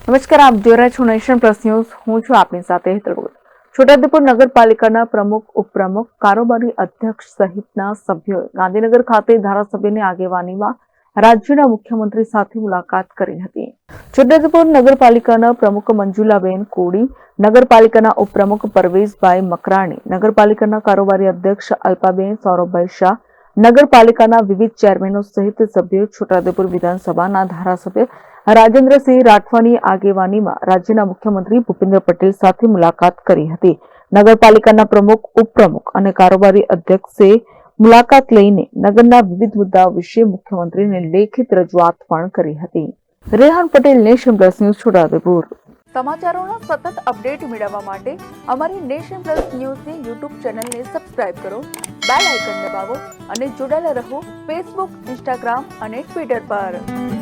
નમસ્કાર, આપ જોઈ રહ્યા છો નેશન પ્લસ ન્યૂઝ. હું છું આપની સાથે હેતલ ભગત. છોટાઉદેપુર નગરપાલિકાના પ્રમુખ, ઉપપ્રમુખ, કારોબારી અધ્યક્ષ સહિતના સભ્યોએ ગાંધીનગર ખાતે ધારાસભ્યની આગેવાનીમાં રાજ્યના મુખ્યમંત્રી સાથે મુલાકાત કરી હતી. છોટાઉદેપુર નગરપાલિકાના પ્રમુખ મંજુલાબેન કોડી, નગરપાલિકાના ઉપપ્રમુખ પરવેઝભાઈ મકરાણી, નગરપાલિકાના કારોબારી અધ્યક્ષ અલ્પાબેન સૌરભભાઈ શાહ, નગરપાલિકાના વિવિધ ચેરમેનો સહિત સભ્યો છોટાઉદેપુર વિધાનસભાના ધારાસભ્ય રાજેન્દ્રસિંહ રાઠવાની આગેવાનીમાં રાજ્યના મુખ્યમંત્રી ભૂપેન્દ્ર પટેલ સાથે મુલાકાત કરી હતી. નગરપાલિકાના પ્રમુખ, ઉપપ્રમુખ અને કારોબારી અધ્યક્ષે મુલાકાત લઈને નગરના વિવિધ મુદ્દાઓ વિશે મુખ્યમંત્રીને લેખિત રજૂઆત પણ કરી હતી. Rehan Patel, nation plus news, Chhotaudepur. સમાચારોના સતત અપડેટ મેળવવા માટે અમારી નેશન પ્લસ ન્યૂઝની યુટ્યુબ ચેનલને સબસ્ક્રાઇબ કરો, બેલ આઇકન દબાવો અને જોડાયેલા રહો ફેસબુક, ઇન્સ્ટાગ્રામ અને ટ્વિટર પર.